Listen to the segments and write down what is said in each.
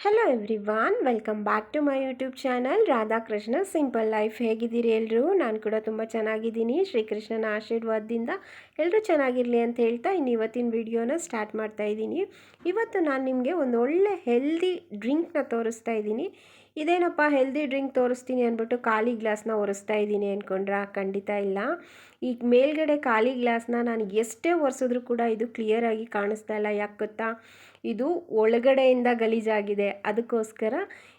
Hello everyone, welcome back to my YouTube channel Radhakrishna simple life. ಹೇಗಿದ್ದೀರಿ ಎಲ್ಲರೂ? ನಾನು ಕೂಡ ತುಂಬ ಚೆನ್ನಾಗಿದ್ದೀನಿ. ಶ್ರೀಕೃಷ್ಣನ ಆಶೀರ್ವಾದದಿಂದ ಎಲ್ಲರೂ ಚೆನ್ನಾಗಿರಲಿ ಅಂತ ಹೇಳ್ತಾ ಇವತ್ತಿನ ವಿಡಿಯೋನ ಸ್ಟಾರ್ಟ್ ಮಾಡ್ತಾ ಇದ್ದೀನಿ. ಇವತ್ತು ನಾನು ನಿಮಗೆ ಒಂದು ಒಳ್ಳೆ ಹೆಲ್ದಿ ಡ್ರಿಂಕ್ನ ತೋರಿಸ್ತಾ ಇದ್ದೀನಿ. ಇದೇನಪ್ಪ ಹೆಲ್ದಿ ಡ್ರಿಂಕ್ ತೋರಿಸ್ತೀನಿ ಅಂದ್ಬಿಟ್ಟು ಖಾಲಿ ಗ್ಲಾಸ್ನ ಒರೆಸ್ತಾ ಇದ್ದೀನಿ ಅಂದ್ಕೊಂಡ್ರಾ? ಖಂಡಿತ ಇಲ್ಲ. ಈಗ ಮೇಲ್ಗಡೆ ಖಾಲಿ ಗ್ಲಾಸ್ನ ನಾನು ಎಷ್ಟೇ ಒರೆಸಿದ್ರೂ ಕೂಡ ಇದು ಕ್ಲಿಯರಾಗಿ ಕಾಣಿಸ್ತಾ ಇಲ್ಲ. ಯಾಕೆ ಗೊತ್ತಾ? ಇದು ಒಳಗಡೆಯಿಂದ ಗಲೀಜಾಗಿದೆ, ಅದಕ್ಕೋಸ್ಕರ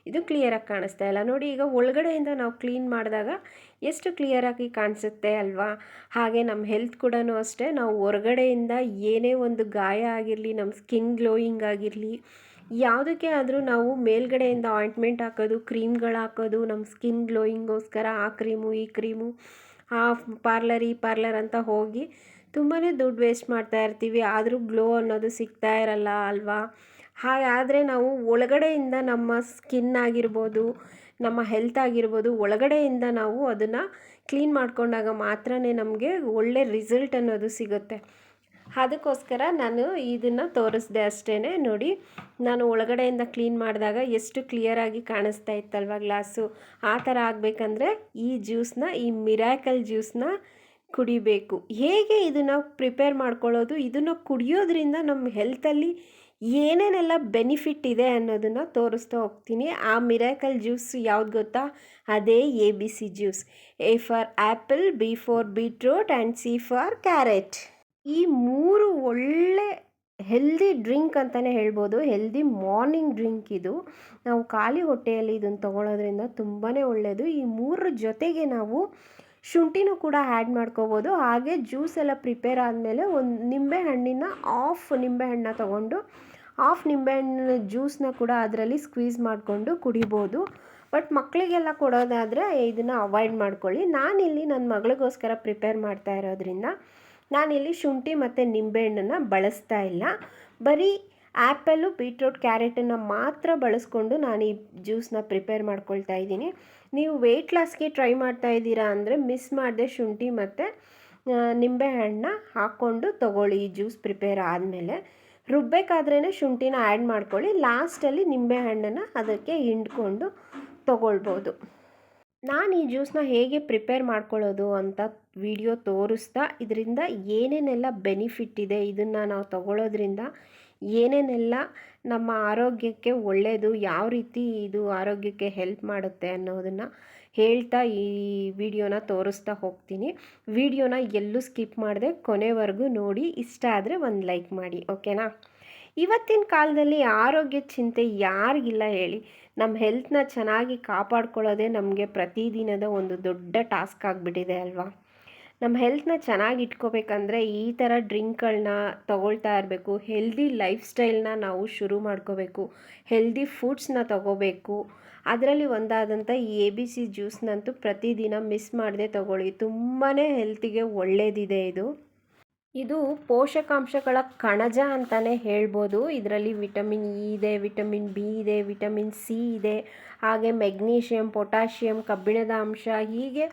ಇದು ಕ್ಲಿಯರಾಗಿ ಕಾಣಿಸ್ತಾ ಇಲ್ಲ. ನೋಡಿ, ಈಗ ಒಳಗಡೆಯಿಂದ ನಾವು ಕ್ಲೀನ್ ಮಾಡಿದಾಗ ಎಷ್ಟು ಕ್ಲಿಯರಾಗಿ ಕಾಣಿಸುತ್ತೆ ಅಲ್ವಾ? ಹಾಗೆ ನಮ್ಮ ಹೆಲ್ತ್ ಕೂಡ ಅಷ್ಟೇ. ನಾವು ಹೊರಗಡೆಯಿಂದ ಏನೇ ಒಂದು ಗಾಯ ಆಗಿರಲಿ, ನಮ್ಮ ಸ್ಕಿನ್ ಗ್ಲೋಯಿಂಗ್ ಆಗಿರಲಿ, ಯಾವುದಕ್ಕೆ ಆದರೂ ನಾವು ಮೇಲ್ಗಡೆಯಿಂದ ಆಯಿಂಟ್ಮೆಂಟ್ ಹಾಕೋದು, ಕ್ರೀಮ್ಗಳು ಹಾಕೋದು, ನಮ್ಮ ಸ್ಕಿನ್ ಗ್ಲೋಯಿಂಗೋಸ್ಕರ ಆ ಕ್ರೀಮು ಈ ಕ್ರೀಮು, ಆ ಪಾರ್ಲರ್ ಈ ಪಾರ್ಲರ್ ಅಂತ ಹೋಗಿ ತುಂಬಾ ದುಡ್ಡು ವೇಸ್ಟ್ ಮಾಡ್ತಾ ಇರ್ತೀವಿ. ಆದರೂ ಗ್ಲೋ ಅನ್ನೋದು ಸಿಗ್ತಾ ಇರಲ್ಲ ಅಲ್ವಾ? ಹಾಗಾದರೆ ನಾವು ಒಳಗಡೆಯಿಂದ ನಮ್ಮ ಸ್ಕಿನ್ ಆಗಿರ್ಬೋದು, ನಮ್ಮ ಹೆಲ್ತ್ ಆಗಿರ್ಬೋದು, ಒಳಗಡೆಯಿಂದ ನಾವು ಅದನ್ನು ಕ್ಲೀನ್ ಮಾಡ್ಕೊಂಡಾಗ ಮಾತ್ರ ನಮಗೆ ಒಳ್ಳೆ ರಿಸಲ್ಟ್ ಅನ್ನೋದು ಸಿಗುತ್ತೆ. ಅದಕ್ಕೋಸ್ಕರ ನಾನು ಇದನ್ನು ತೋರಿಸ್ದೆ ಅಷ್ಟೇ. ನೋಡಿ, ನಾನು ಒಳಗಡೆಯಿಂದ ಕ್ಲೀನ್ ಮಾಡಿದಾಗ ಎಷ್ಟು ಕ್ಲಿಯರಾಗಿ ಕಾಣಿಸ್ತಾ ಇತ್ತಲ್ವ ಗ್ಲಾಸು. ಆ ಥರ ಆಗಬೇಕಂದ್ರೆ ಈ ಜ್ಯೂಸನ್ನ, ಈ ಮಿರಾಕಲ್ ಜ್ಯೂಸನ್ನ ಕುಡಿಬೇಕು. ಹೇಗೆ ಇದನ್ನು ಪ್ರಿಪೇರ್ ಮಾಡ್ಕೊಳ್ಳೋದು, ಇದನ್ನು ಕುಡಿಯೋದ್ರಿಂದ ನಮ್ಮ ಹೆಲ್ತಲ್ಲಿ ಏನೇನೆಲ್ಲ ಬೆನಿಫಿಟ್ ಇದೆ ಅನ್ನೋದನ್ನು ತೋರಿಸ್ತಾ ಹೋಗ್ತೀನಿ. ಆ ಮಿರಾಕಲ್ ಜ್ಯೂಸ್ ಯಾವ್ದು ಗೊತ್ತಾ? ಅದೇ ABC juice. A for apple, B for beetroot and C for carrot. ಈ 3 ಒಳ್ಳೆ ಹೆಲ್ದಿ ಡ್ರಿಂಕ್ ಅಂತಲೇ ಹೇಳ್ಬೋದು. ಹೆಲ್ದಿ ಮಾರ್ನಿಂಗ್ ಡ್ರಿಂಕ್ ಇದು. ನಾವು ಖಾಲಿ ಹೊಟ್ಟೆಯಲ್ಲಿ ಇದನ್ನು ತೊಗೊಳೋದ್ರಿಂದ ತುಂಬಾ ಒಳ್ಳೆಯದು. ಈ 3 ಜೊತೆಗೆ ನಾವು ಶುಂಠಿನೂ ಕೂಡ ಆ್ಯಡ್ ಮಾಡ್ಕೋಬೋದು. ಹಾಗೆ ಜ್ಯೂಸ್ ಎಲ್ಲ ಪ್ರಿಪೇರ್ ಆದಮೇಲೆ ಒಂದು ನಿಂಬೆಹಣ್ಣಿನ ಹಾಫ್ ನಿಂಬೆಹಣ್ಣನ್ನ ತೊಗೊಂಡು ಹಾಫ್ ನಿಂಬೆಹಣ್ಣಿನ ಜ್ಯೂಸನ್ನ ಕೂಡ ಅದರಲ್ಲಿ ಸ್ಕ್ವೀಸ್ ಮಾಡಿಕೊಂಡು ಕುಡಿಬೋದು. ಬಟ್ ಮಕ್ಕಳಿಗೆಲ್ಲ ಕೊಡೋದಾದರೆ ಇದನ್ನು ಅವಾಯ್ಡ್ ಮಾಡ್ಕೊಳ್ಳಿ. ನಾನಿಲ್ಲಿ ನನ್ನ ಮಗಳಿಗೋಸ್ಕರ ಪ್ರಿಪೇರ್ ಮಾಡ್ತಾ ಇರೋದ್ರಿಂದ ನಾನಿಲ್ಲಿ ಶುಂಠಿ ಮತ್ತು ನಿಂಬೆಹಣ್ಣನ್ನು ಬಳಸ್ತಾ ಇಲ್ಲ. ಬರೀ ಆ್ಯಪಲ್ಲು, ಬೀಟ್ರೂಟ್, ಕ್ಯಾರೆಟನ್ನು ಮಾತ್ರ ಬಳಸ್ಕೊಂಡು ನಾನು ಈ ಜ್ಯೂಸನ್ನ ಪ್ರಿಪೇರ್ ಮಾಡ್ಕೊಳ್ತಾ ಇದ್ದೀನಿ. ನೀವು ವೆಯ್ಟ್ ಲಾಸ್ಗೆ ಟ್ರೈ ಮಾಡ್ತಾ ಇದ್ದೀರಾ ಅಂದರೆ ಮಿಸ್ ಮಾಡದೆ ಶುಂಠಿ ಮತ್ತು ನಿಂಬೆಹಣ್ಣನ್ನ ಹಾಕ್ಕೊಂಡು ತೊಗೊಳ್ಳಿ. ಈ ಜ್ಯೂಸ್ ಪ್ರಿಪೇರ್ ಆದಮೇಲೆ ರುಬ್ಬೇಕಾದ್ರೇ ಶುಂಠಿನ ಆ್ಯಡ್ ಮಾಡ್ಕೊಳ್ಳಿ. ಲಾಸ್ಟಲ್ಲಿ ನಿಂಬೆಹಣ್ಣನ್ನು ಅದಕ್ಕೆ ಹಿಂಡ್ಕೊಂಡು ತೊಗೊಳ್ಬೋದು. ನಾನು ಈ ಜ್ಯೂಸನ್ನ ಹೇಗೆ ಪ್ರಿಪೇರ್ ಮಾಡ್ಕೊಳ್ಳೋದು ಅಂತ ವಿಡಿಯೋ ತೋರಿಸ್ತಾ ಇದರಿಂದ ಏನೇನೆಲ್ಲ ಬೆನಿಫಿಟ್ ಇದೆ, ಇದನ್ನು ನಾವು ತಗೊಳ್ಳೋದ್ರಿಂದ ಏನೇನೆಲ್ಲ ನಮ್ಮ ಆರೋಗ್ಯಕ್ಕೆ ಒಳ್ಳೆಯದು, ಯಾವ ರೀತಿ ಇದು ಆರೋಗ್ಯಕ್ಕೆ ಹೆಲ್ಪ್ ಮಾಡುತ್ತೆ ಅನ್ನೋದನ್ನು ಹೇಳ್ತಾ ಈ ವಿಡಿಯೋನ ತೋರಿಸ್ತಾ ಹೋಗ್ತೀನಿ. ವಿಡಿಯೋನ ಎಲ್ಲೂ ಸ್ಕಿಪ್ ಮಾಡದೆ ಕೊನೆವರೆಗೂ ನೋಡಿ. ಇಷ್ಟ ಆದರೆ ಒಂದು ಲೈಕ್ ಮಾಡಿ, ಓಕೆನಾ? ಇವತ್ತಿನ ಕಾಲದಲ್ಲಿ ಆರೋಗ್ಯ ಚಿಂತೆ ಯಾರಿಗಿಲ್ಲ ಹೇಳಿ? ನಮ್ಮ ಹೆಲ್ತ್ನ ಚೆನ್ನಾಗಿ ಕಾಪಾಡ್ಕೊಳ್ಳೋದೇ ನಮಗೆ ಪ್ರತಿದಿನದ ಒಂದು ದೊಡ್ಡ ಟಾಸ್ಕ್ ಆಗಿಬಿಟ್ಟಿದೆ ಅಲ್ವಾ? ನಮ್ಮ ಹೆಲ್ತ್ನ ಚೆನ್ನಾಗಿ ಇಟ್ಕೋಬೇಕಂದ್ರೆ ಈ ಥರ ಡ್ರಿಂಕ್ಗಳನ್ನ ತಗೊಳ್ತಾ ಇರಬೇಕು. ಹೆಲ್ದಿ ಲೈಫ್ ಸ್ಟೈಲ್ನ ನಾವು ಶುರು ಮಾಡ್ಕೋಬೇಕು. ಹೆಲ್ದಿ ಫುಡ್ಸ್ನ ತಗೋಬೇಕು. ಅದರಲ್ಲಿ ಒಂದಾದಂಥ ಈ ABC ಜ್ಯೂಸ್ನಂತೂ ಪ್ರತಿದಿನ ಮಿಸ್ ಮಾಡದೆ ತಗೊಳ್ಳಿ. ತುಂಬಾ ಹೆಲ್ತಿಗೆ ಒಳ್ಳೆಯದಿದೆ ಇದು. ಇದು ಪೋಷಕಾಂಶಗಳ ಕಣಜ ಅಂತಲೇ ಹೇಳ್ಬೋದು. ಇದರಲ್ಲಿ ವಿಟಮಿನ್ E ಇದೆ, ವಿಟಮಿನ್ B ಇದೆ, ವಿಟಮಿನ್ C ಇದೆ, ಹಾಗೆ ಮೆಗ್ನೀಷಿಯಮ್, ಪೊಟ್ಯಾಷಿಯಮ್, ಕಬ್ಬಿಣದ ಅಂಶ, ಹೀಗೆ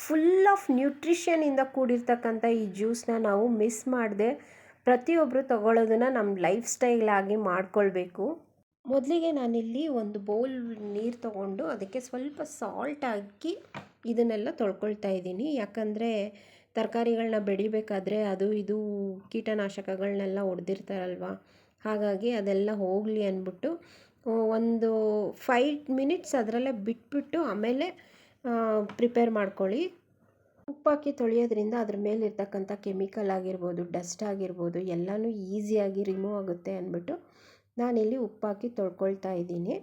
ಫುಲ್ ಆಫ್ ನ್ಯೂಟ್ರಿಷನಿಂದ ಕೂಡಿರ್ತಕ್ಕಂಥ ಈ ಜ್ಯೂಸನ್ನ ನಾವು ಮಿಸ್ ಮಾಡದೆ ಪ್ರತಿಯೊಬ್ಬರು ತಗೊಳ್ಳೋದನ್ನು ನಮ್ಮ ಲೈಫ್ ಸ್ಟೈಲ್ ಆಗಿ ಮಾಡ್ಕೊಳ್ಬೇಕು. ಮೊದಲಿಗೆ ನಾನಿಲ್ಲಿ ಒಂದು ಬೌಲ್ ನೀರು ತೊಗೊಂಡು ಅದಕ್ಕೆ ಸ್ವಲ್ಪ ಸಾಲ್ಟ್ ಹಾಕಿ ಇದನ್ನೆಲ್ಲ ತೊಳ್ಕೊಳ್ತಾ ಇದ್ದೀನಿ. ಯಾಕಂದರೆ ತರಕಾರಿಗಳನ್ನ ಬೆಳಿಬೇಕಾದ್ರೆ ಅದು ಇದು ಕೀಟನಾಶಕಗಳನ್ನೆಲ್ಲ ಹೊಡೆದಿರ್ತಾರಲ್ವ, ಹಾಗಾಗಿ ಅದೆಲ್ಲ ಹೋಗಲಿ ಅಂದ್ಬಿಟ್ಟು ಒಂದು 5 ಮಿನಿಟ್ಸ್ ಅದರಲ್ಲೇ ಬಿಟ್ಬಿಟ್ಟು ಆಮೇಲೆ ಪ್ರಿಪೇರ್ ಮಾಡ್ಕೊಳ್ಳಿ. ಉಪ್ಪಾಕಿ ತೊಳೆಯೋದ್ರಿಂದ ಅದ್ರ ಮೇಲಿರ್ತಕ್ಕಂಥ ಕೆಮಿಕಲ್ ಆಗಿರ್ಬೋದು, ಡಸ್ಟ್ ಆಗಿರ್ಬೋದು ಎಲ್ಲನೂ ಈಸಿಯಾಗಿ ರಿಮೂವ್ ಆಗುತ್ತೆ ಅಂದ್ಬಿಟ್ಟು ನಾನಿಲ್ಲಿ ಉಪ್ಪಾಕಿ ತೊಳ್ಕೊಳ್ತಾ ಇದ್ದೀನಿ.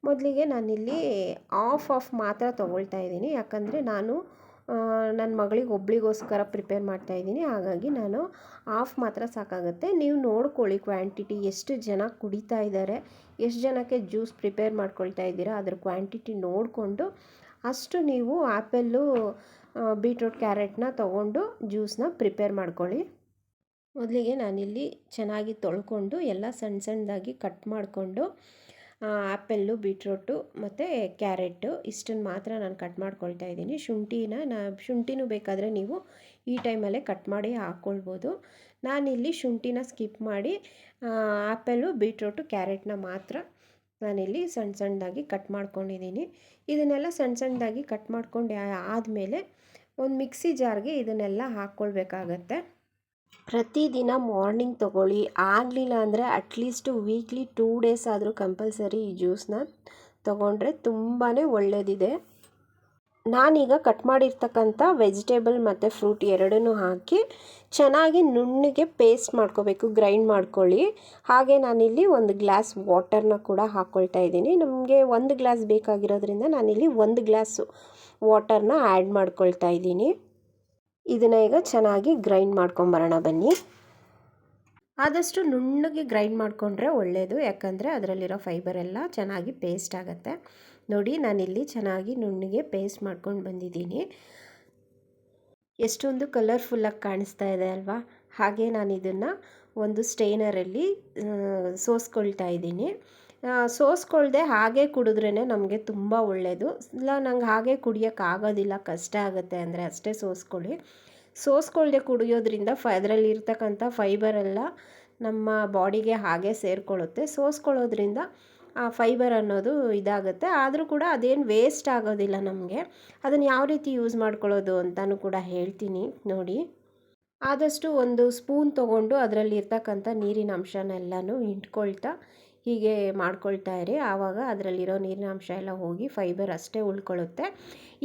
ಮೊದಲಿಗೆ ನಾನಿಲ್ಲಿ ಆಫ್ ಮಾತ್ರ ತೊಗೊಳ್ತಾ ಇದ್ದೀನಿ. ಯಾಕಂದರೆ ನಾನು ನನ್ನ ಮಗಳಿಗೆ ಒಬ್ಳಿಗೋಸ್ಕರ ಪ್ರಿಪೇರ್ ಮಾಡ್ತಾಯಿದ್ದೀನಿ. ಹಾಗಾಗಿ ನಾನು ಆಫ್ ಮಾತ್ರ ಸಾಕಾಗುತ್ತೆ. ನೀವು ನೋಡ್ಕೊಳ್ಳಿ ಕ್ವಾಂಟಿಟಿ, ಎಷ್ಟು ಜನ ಕುಡಿತಾ ಇದ್ದಾರೆ, ಎಷ್ಟು ಜನಕ್ಕೆ ಜ್ಯೂಸ್ ಪ್ರಿಪೇರ್ ಮಾಡ್ಕೊಳ್ತಾ ಇದ್ದೀರಾ, ಅದ್ರ ಕ್ವಾಂಟಿಟಿ ನೋಡಿಕೊಂಡು ಅಷ್ಟು ನೀವು ಆ್ಯಪಲ್ಲು, ಬೀಟ್ರೂಟ್, ಕ್ಯಾರೆಟ್ನ ತೊಗೊಂಡು ಜ್ಯೂಸನ್ನ ಪ್ರಿಪೇರ್ ಮಾಡ್ಕೊಳ್ಳಿ. ಮೊದಲಿಗೆ ನಾನಿಲ್ಲಿ ಚೆನ್ನಾಗಿ ತೊಳ್ಕೊಂಡು ಎಲ್ಲ ಸಣ್ಣ ಸಣ್ಣದಾಗಿ ಕಟ್ ಮಾಡಿಕೊಂಡು ಆ್ಯಪಲ್ಲು, ಬೀಟ್ರೂಟು ಮತ್ತು ಕ್ಯಾರೆಟು ಇಷ್ಟನ್ನು ಮಾತ್ರ ನಾನು ಕಟ್ ಮಾಡ್ಕೊಳ್ತಾ ಇದ್ದೀನಿ. ಶುಂಠಿನೂ ಬೇಕಾದರೆ ನೀವು ಈ ಟೈಮಲ್ಲೇ ಕಟ್ ಮಾಡಿ ಹಾಕ್ಕೊಳ್ಬೋದು. ನಾನಿಲ್ಲಿ ಶುಂಠಿನ ಸ್ಕಿಪ್ ಮಾಡಿ ಆ್ಯಪಲ್ಲು, ಬೀಟ್ರೂಟು, ಕ್ಯಾರೆಟ್ನ ಮಾತ್ರ ನಾನಿಲ್ಲಿ ಸಣ್ಣ ಸಣ್ಣದಾಗಿ ಕಟ್ ಮಾಡ್ಕೊಂಡಿದ್ದೀನಿ. ಇದನ್ನೆಲ್ಲ ಸಣ್ಣ ಸಣ್ಣದಾಗಿ ಕಟ್ ಮಾಡ್ಕೊಂಡು ಆದಮೇಲೆ ಒಂದು ಮಿಕ್ಸಿ ಜಾರ್ಗೆ ಇದನ್ನೆಲ್ಲ ಹಾಕ್ಕೊಳ್ಬೇಕಾಗತ್ತೆ. ಪ್ರತಿದಿನ ಮಾರ್ನಿಂಗ್ ತೊಗೊಳ್ಳಿ, ಆಗಲಿಲ್ಲ ಅಂದರೆ ಅಟ್ಲೀಸ್ಟು ವೀಕ್ಲಿ 2 ಡೇಸ್ ಆದರೂ ಕಂಪಲ್ಸರಿ ಈ ಜ್ಯೂಸನ್ನ ತೊಗೊಂಡ್ರೆ ತುಂಬಾ ಒಳ್ಳೆಯದಿದೆ. ನಾನೀಗ ಕಟ್ ಮಾಡಿರ್ತಕ್ಕಂಥ ವೆಜಿಟೇಬಲ್ ಮತ್ತು ಫ್ರೂಟ್ ಎರಡನ್ನೂ ಹಾಕಿ ಚೆನ್ನಾಗಿ ನುಣ್ಣಗೆ ಪೇಸ್ಟ್ ಮಾಡ್ಕೋಬೇಕು, ಗ್ರೈಂಡ್ ಮಾಡ್ಕೊಳ್ಳಿ. ಹಾಗೆ ನಾನಿಲ್ಲಿ 1 ಗ್ಲಾಸ್ ವಾಟರ್ನ ಕೂಡ ಹಾಕ್ಕೊಳ್ತಾ ಇದ್ದೀನಿ. ನಮಗೆ 1 ಗ್ಲಾಸ್ ಬೇಕಾಗಿರೋದ್ರಿಂದ ನಾನಿಲ್ಲಿ 1 ಗ್ಲಾಸು ವಾಟರ್ನ ಆ್ಯಡ್ ಮಾಡ್ಕೊಳ್ತಾ ಇದ್ದೀನಿ. ಇದನ್ನು ಈಗ ಚೆನ್ನಾಗಿ ಗ್ರೈಂಡ್ ಮಾಡ್ಕೊಂಬರೋಣ ಬನ್ನಿ. ಆದಷ್ಟು ನುಣ್ಣಗೆ ಗ್ರೈಂಡ್ ಮಾಡಿಕೊಂಡ್ರೆ ಒಳ್ಳೆಯದು, ಯಾಕಂದರೆ ಅದರಲ್ಲಿರೋ ಫೈಬರ್ ಎಲ್ಲ ಚೆನ್ನಾಗಿ ಪೇಸ್ಟ್ ಆಗುತ್ತೆ. ನೋಡಿ, ನಾನಿಲ್ಲಿ ಚೆನ್ನಾಗಿ ನುಣ್ಣಗೆ ಪೇಸ್ಟ್ ಮಾಡ್ಕೊಂಡು ಬಂದಿದ್ದೀನಿ. ಎಷ್ಟೊಂದು ಕಲರ್ಫುಲ್ಲಾಗಿ ಕಾಣಿಸ್ತಾ ಇದೆ ಅಲ್ವಾ? ಹಾಗೆ ನಾನು ಇದನ್ನು ಒಂದು ಸ್ಟೇನರಲ್ಲಿ ಸೋಸ್ಕೊಳ್ತಾ ಇದ್ದೀನಿ. ಸೋಸ್ಕೊಳ್ದೆ ಹಾಗೆ ಕುಡಿದ್ರೇ ನಮಗೆ ತುಂಬ ಒಳ್ಳೆಯದು. ಇಲ್ಲ ನಂಗೆ ಹಾಗೆ ಕುಡಿಯೋಕ್ಕಾಗೋದಿಲ್ಲ, ಕಷ್ಟ ಆಗುತ್ತೆ ಅಂದರೆ ಅಷ್ಟೇ ಸೋಸ್ಕೊಳ್ಳಿ. ಸೋಸ್ಕೊಳ್ದೆ ಕುಡಿಯೋದ್ರಿಂದ ಅದರಲ್ಲಿರ್ತಕ್ಕಂಥ ಫೈಬರೆಲ್ಲ ನಮ್ಮ ಬಾಡಿಗೆ ಹಾಗೆ ಸೇರಿಕೊಳ್ಳುತ್ತೆ. ಸೋಸ್ಕೊಳ್ಳೋದ್ರಿಂದ ಆ ಫೈಬರ್ ಅನ್ನೋದು ಇದಾಗುತ್ತೆ. ಆದರೂ ಕೂಡ ಅದೇನು ವೇಸ್ಟ್ ಆಗೋದಿಲ್ಲ ನಮಗೆ. ಅದನ್ನು ಯಾವ ರೀತಿ ಯೂಸ್ ಮಾಡ್ಕೊಳ್ಳೋದು ಅಂತಲೂ ಕೂಡ ಹೇಳ್ತೀನಿ ನೋಡಿ. ಆದಷ್ಟು 1 ಸ್ಪೂನ್ ತೊಗೊಂಡು ಅದರಲ್ಲಿರ್ತಕ್ಕಂಥ ನೀರಿನ ಅಂಶನೆಲ್ಲನೂ ಹಿಂಡ್ಕೊಳ್ತಾ ಹೀಗೆ ಮಾಡ್ಕೊಳ್ತಾ ಇರಿ. ಆವಾಗ ಅದರಲ್ಲಿರೋ ನೀರಿನ ಅಂಶ ಎಲ್ಲ ಹೋಗಿ ಫೈಬರ್ ಅಷ್ಟೇ ಉಳ್ಕೊಳ್ಳುತ್ತೆ.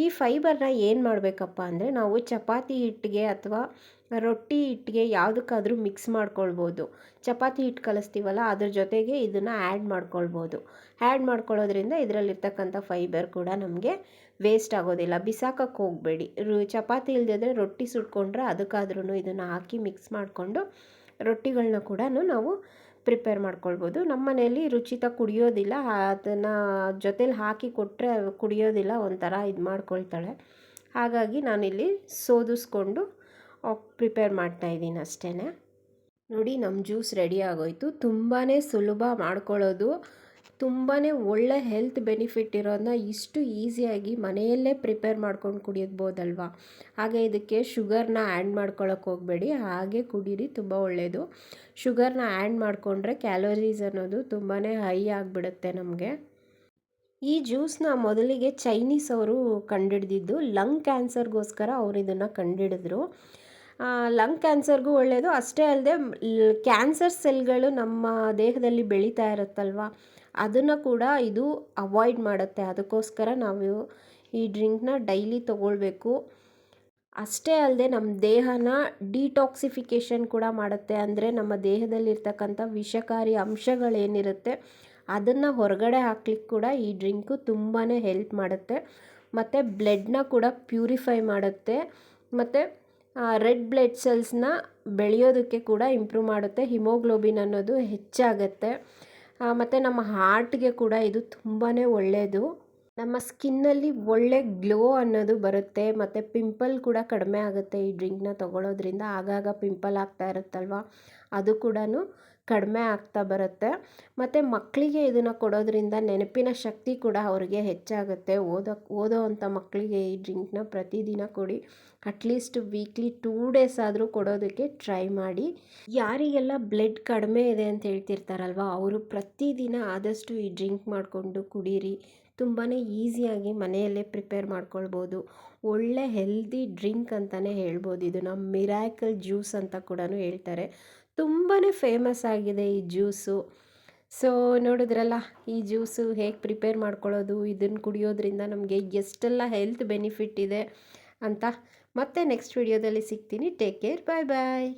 ಈ ಫೈಬರ್ನ ಏನು ಮಾಡಬೇಕಪ್ಪ ಅಂದರೆ, ನಾವು ಚಪಾತಿ ಹಿಟ್ಟಿಗೆ ಅಥವಾ ರೊಟ್ಟಿ ಹಿಟ್ಟಿಗೆ ಯಾವುದಕ್ಕಾದರೂ ಮಿಕ್ಸ್ ಮಾಡ್ಕೊಳ್ಬೋದು. ಚಪಾತಿ ಹಿಟ್ಟು ಕಲಿಸ್ತೀವಲ್ಲ, ಅದ್ರ ಜೊತೆಗೆ ಇದನ್ನು ಆ್ಯಡ್ ಮಾಡ್ಕೊಳ್ಬೋದು. ಆ್ಯಡ್ ಮಾಡ್ಕೊಳ್ಳೋದ್ರಿಂದ ಇದರಲ್ಲಿರ್ತಕ್ಕಂಥ ಫೈಬರ್ ಕೂಡ ನಮಗೆ ವೇಸ್ಟ್ ಆಗೋದಿಲ್ಲ. ಬಿಸಾಕಕ್ಕೆ ಹೋಗಬೇಡಿ. ಚಪಾತಿ ಇಲ್ಲದಿದ್ದರೆ ರೊಟ್ಟಿ ಸುಟ್ಕೊಂಡ್ರೆ ಅದಕ್ಕಾದ್ರೂ ಇದನ್ನು ಹಾಕಿ ಮಿಕ್ಸ್ ಮಾಡಿಕೊಂಡು ರೊಟ್ಟಿಗಳನ್ನ ಕೂಡ ನಾವು ಪ್ರಿಪೇರ್ ಮಾಡ್ಕೊಳ್ಬೋದು. ನಮ್ಮ ಮನೆಯಲ್ಲಿ ರುಚಿತ ಕುಡಿಯೋದಿಲ್ಲ, ಅದನ್ನು ಜೊತೇಲಿ ಹಾಕಿ ಕೊಟ್ಟರೆ ಕುಡಿಯೋದಿಲ್ಲ, ಒಂಥರ ಇದು ಮಾಡ್ಕೊಳ್ತಾಳೆ. ಹಾಗಾಗಿ ನಾನಿಲ್ಲಿ ಸೋದಿಸ್ಕೊಂಡು ಪ್ರಿಪೇರ್ ಮಾಡ್ತಾಯಿದ್ದೀನಿ ಅಷ್ಟೇ. ನೋಡಿ, ನಮ್ಮ ಜ್ಯೂಸ್ ರೆಡಿ ಆಗೋಯಿತು. ತುಂಬಾ ಸುಲಭ ಮಾಡ್ಕೊಳ್ಳೋದು, ತುಂಬಾ ಒಳ್ಳೆ ಹೆಲ್ತ್ ಬೆನಿಫಿಟ್ ಇರೋದನ್ನ ಇಷ್ಟು ಈಸಿಯಾಗಿ ಮನೆಯಲ್ಲೇ ಪ್ರಿಪೇರ್ ಮಾಡ್ಕೊಂಡು ಕುಡಿಯಬೋದಲ್ವಾ. ಹಾಗೆ ಇದಕ್ಕೆ ಶುಗರ್ನ ಆ್ಯಡ್ ಮಾಡ್ಕೊಳ್ಳೋಕೆ ಹೋಗಬೇಡಿ, ಹಾಗೆ ಕುಡೀರಿ, ತುಂಬ ಒಳ್ಳೆಯದು. ಶುಗರ್ನ ಆ್ಯಡ್ ಮಾಡಿಕೊಂಡ್ರೆ ಕ್ಯಾಲೋರೀಸ್ ಅನ್ನೋದು ತುಂಬಾ ಹೈ ಆಗಿಬಿಡುತ್ತೆ ನಮಗೆ. ಈ ಜ್ಯೂಸನ್ನ ಮೊದಲಿಗೆ ಚೈನೀಸ್ ಅವರು ಕಂಡುಹಿಡ್ದಿದ್ದು. ಲಂಗ್ ಕ್ಯಾನ್ಸರ್ಗೋಸ್ಕರ ಅವರು ಇದನ್ನು ಕಂಡುಹಿಡಿದ್ರು. ಲಂಗ್ ಕ್ಯಾನ್ಸರ್ಗೂ ಒಳ್ಳೆಯದು, ಅಷ್ಟೇ ಅಲ್ಲದೆ ಕ್ಯಾನ್ಸರ್ ಸೆಲ್ಗಳು ನಮ್ಮ ದೇಹದಲ್ಲಿ ಬೆಳೀತಾ ಇರುತ್ತಲ್ವ, ಅದನ್ನು ಕೂಡ ಇದು ಅವಾಯ್ಡ್ ಮಾಡುತ್ತೆ. ಅದಕ್ಕೋಸ್ಕರ ನಾವು ಈ ಡ್ರಿಂಕ್ನ ಡೈಲಿ ತೊಗೊಳ್ಬೇಕು. ಅಷ್ಟೇ ಅಲ್ಲದೆ ನಮ್ಮ ದೇಹನ ಡಿಟಾಕ್ಸಿಫಿಕೇಷನ್ ಕೂಡ ಮಾಡುತ್ತೆ. ಅಂದರೆ ನಮ್ಮ ದೇಹದಲ್ಲಿರ್ತಕ್ಕಂಥ ವಿಷಕಾರಿ ಅಂಶಗಳೇನಿರುತ್ತೆ ಅದನ್ನು ಹೊರಗಡೆ ಹಾಕ್ಲಿಕ್ಕೆ ಕೂಡ ಈ ಡ್ರಿಂಕು ತುಂಬಾ ಹೆಲ್ಪ್ ಮಾಡುತ್ತೆ. ಮತ್ತು ಬ್ಲಡ್ನ ಕೂಡ ಪ್ಯೂರಿಫೈ ಮಾಡುತ್ತೆ. ಮತ್ತು ರೆಡ್ ಬ್ಲಡ್ ಸೆಲ್ಸ್ನ ಬೆಳೆಯೋದಕ್ಕೆ ಕೂಡ ಇಂಪ್ರೂವ್ ಮಾಡುತ್ತೆ. ಹಿಮೋಗ್ಲೋಬಿನ್ ಅನ್ನೋದು ಹೆಚ್ಚಾಗುತ್ತೆ. ಮತ್ತು ನಮ್ಮ ಹಾರ್ಟ್ಗೆ ಕೂಡ ಇದು ತುಂಬಾ ಒಳ್ಳೆಯದು. ನಮ್ಮ ಸ್ಕಿನ್ನಲ್ಲಿ ಒಳ್ಳೆ ಗ್ಲೋ ಅನ್ನೋದು ಬರುತ್ತೆ. ಮತ್ತು ಪಿಂಪಲ್ ಕೂಡ ಕಡಿಮೆ ಆಗುತ್ತೆ ಈ ಡ್ರಿಂಕ್ನ ತೊಗೊಳೋದ್ರಿಂದ. ಆಗಾಗ ಪಿಂಪಲ್ ಆಗ್ತಾ ಇರುತ್ತಲ್ವ, ಅದು ಕೂಡ ಕಡಿಮೆ ಆಗ್ತಾ ಬರುತ್ತೆ. ಮತ್ತು ಮಕ್ಕಳಿಗೆ ಇದನ್ನು ಕೊಡೋದ್ರಿಂದ ನೆನಪಿನ ಶಕ್ತಿ ಕೂಡ ಅವರಿಗೆ ಹೆಚ್ಚಾಗುತ್ತೆ. ಓದೋ ಅಂಥ ಮಕ್ಕಳಿಗೆ ಈ ಡ್ರಿಂಕ್ನ ಪ್ರತಿದಿನ ಕೊಡಿ. ಅಟ್ಲೀಸ್ಟ್ ವೀಕ್ಲಿ 2 ಡೇಸ್ ಆದರೂ ಕೊಡೋದಕ್ಕೆ ಟ್ರೈ ಮಾಡಿ. ಯಾರಿಗೆಲ್ಲ ಬ್ಲಡ್ ಕಡಿಮೆ ಇದೆ ಅಂತ ಹೇಳ್ತಿರ್ತಾರಲ್ವ, ಅವರು ಪ್ರತಿದಿನ ಆದಷ್ಟು ಈ ಡ್ರಿಂಕ್ ಮಾಡಿಕೊಂಡು ಕುಡೀರಿ. ತುಂಬಾ ಈಸಿಯಾಗಿ ಮನೆಯಲ್ಲೇ ಪ್ರಿಪೇರ್ ಮಾಡ್ಕೊಳ್ಬೋದು. ಒಳ್ಳೆ ಹೆಲ್ದಿ ಡ್ರಿಂಕ್ ಅಂತಲೇ ಹೇಳ್ಬೋದು. ಇದನ್ನು ಮಿರಾಕಲ್ ಜ್ಯೂಸ್ ಅಂತ ಕೂಡ ಹೇಳ್ತಾರೆ. ತುಂಬಾ ಫೇಮಸ್ ಆಗಿದೆ ಈ ಜ್ಯೂಸು. ಸೊ ನೋಡಿದ್ರಲ್ಲ, ಈ ಜ್ಯೂಸು ಹೇಗೆ ಪ್ರಿಪೇರ್ ಮಾಡ್ಕೊಳ್ಳೋದು, ಇದನ್ನು ಕುಡಿಯೋದ್ರಿಂದ ನಮಗೆ ಎಷ್ಟೆಲ್ಲ ಹೆಲ್ತ್ ಬೆನಿಫಿಟ್ ಇದೆ ಅಂತ. ಮತ್ತೆ ನೆಕ್ಸ್ಟ್ ವಿಡಿಯೋದಲ್ಲಿ ಸಿಗ್ತೀನಿ. ಟೇಕ್ ಕೇರ್, ಬಾಯ್ ಬಾಯ್.